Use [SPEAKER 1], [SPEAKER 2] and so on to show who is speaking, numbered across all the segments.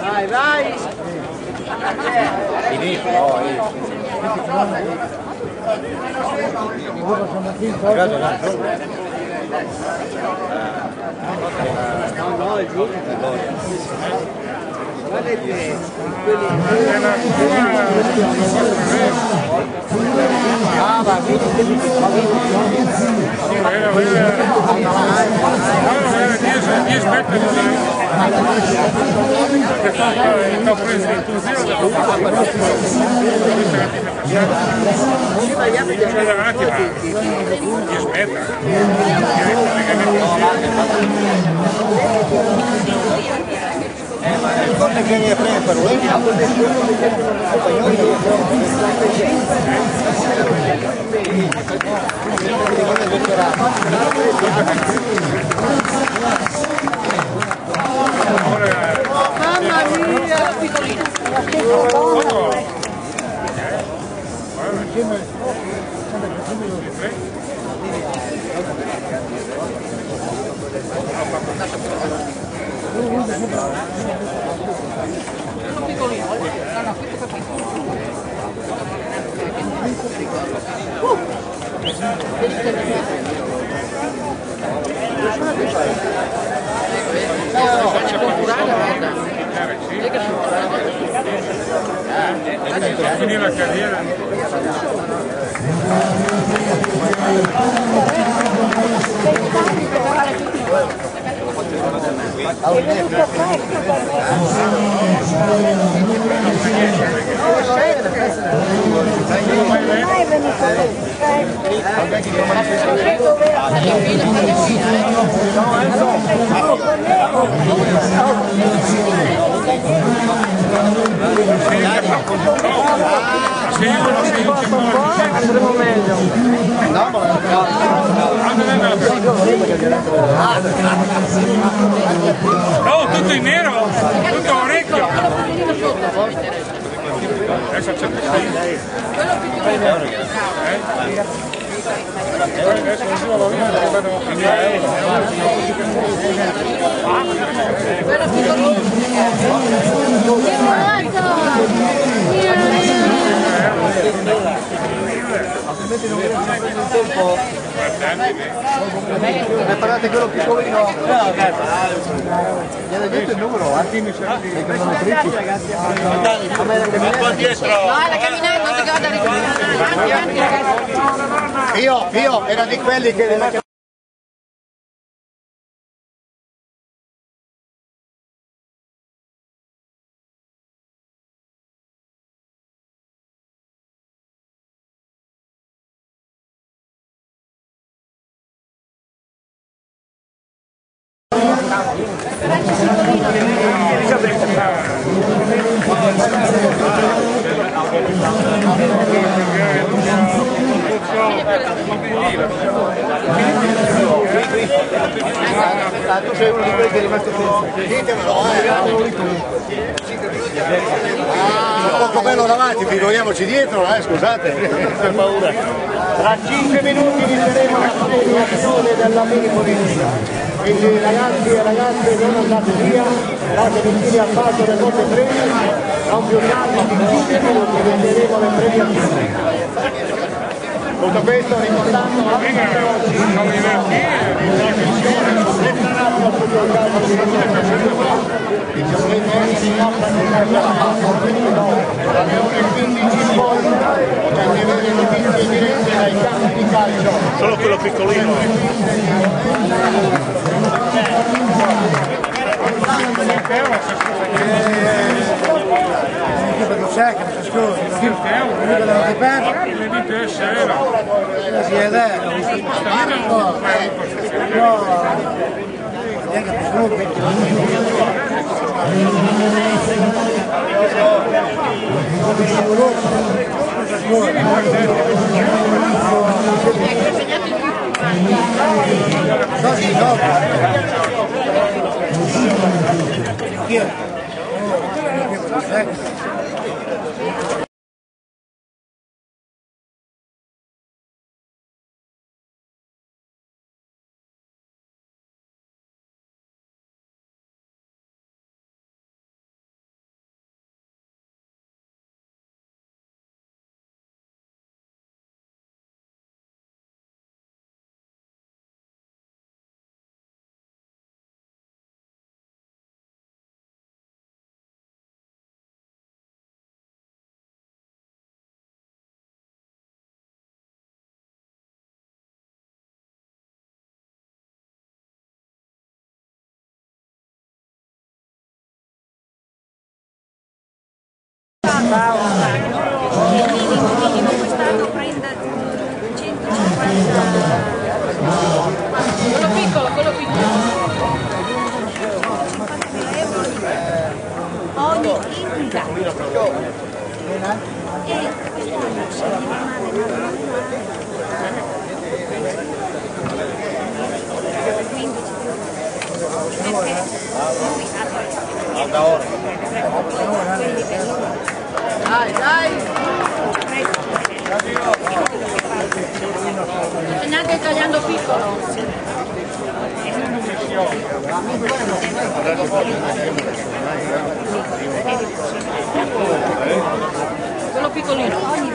[SPEAKER 1] Vai, vai! No, è giusto. Guardate,
[SPEAKER 2] ricorda che ne prende per lui?
[SPEAKER 1] mamma mia!
[SPEAKER 3] Finire la carriera.
[SPEAKER 1] Andremo meglio.
[SPEAKER 3] No, tutto in nero, tutto orecchio. Adesso c'è adesso non si va via perché vedono 30 euro.
[SPEAKER 2] Altrimenti non viene un tempo. Preparate quello piccolino. No, gli hanno detto il numero, perché sono fritti.
[SPEAKER 4] No, la camminata, non si vada a riconoscere.
[SPEAKER 2] Io era di quelli che Tu sei uno di quelli che è rimasto senza. Ditemelo, poco bello davanti, figuriamoci dietro, scusate, per paura. Tra 5 minuti inizieremo la premiazione della mini politica. Quindi ragazzi e ragazze non andate via, datevi fili al palco del Monte Premi, non più tardi di 5 minuti inizieremo le premiazioni. Tutto questo ricordando anche oggi il dovrete essere in nostra dalle ore 15 in poi potete avere notizie dirette dai campi di calcio. Solo quello piccolino.
[SPEAKER 4] minimo quest'anno prende 150 quello piccolo 50.000 euro ogni inviata e quest'anno se mi rimane perché da ora dai! C'è neanche il tagliando piccolo. Quello piccolino. Ogni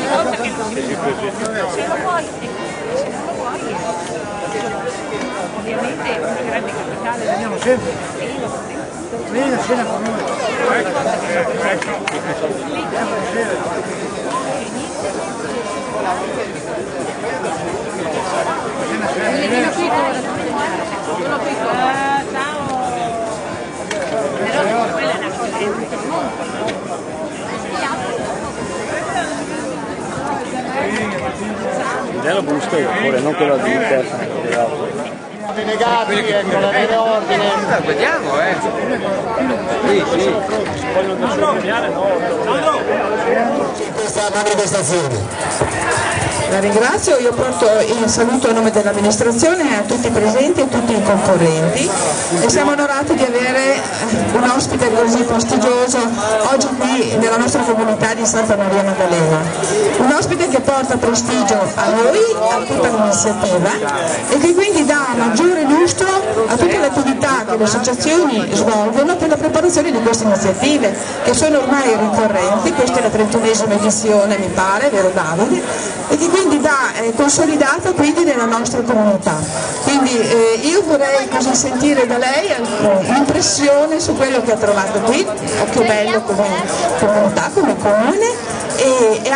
[SPEAKER 4] volta che non si può. Se lo vuoi, ovviamente è una grande capitale. Andiamo sempre. Vieni a cena con noi. Quello piccolo. Ciao. Però quella è una cosa che
[SPEAKER 1] Bello busto, ora non quello di terza.
[SPEAKER 2] Delegati, ecco, da avere ordine.
[SPEAKER 1] Vediamo, Sì, sì.
[SPEAKER 2] Questa manifestazione.
[SPEAKER 5] La ringrazio, io porto il saluto a nome dell'amministrazione a tutti i presenti e a tutti i concorrenti e siamo onorati di avere un ospite così prestigioso oggi qui nella nostra comunità di Santa Maria Maddalena. Un ospite che porta prestigio a noi, a tutta l'iniziativa e che quindi dà maggiore lustro a tutte le attività che le associazioni svolgono per la preparazione di queste iniziative che sono ormai ricorrenti, questa è la 31esima edizione mi pare, vero Davide? E che quindi dà consolidata quindi nella nostra comunità. Quindi io vorrei così sentire da lei l'impressione su quello che ha trovato qui, Occhiobello come comunità, come comune e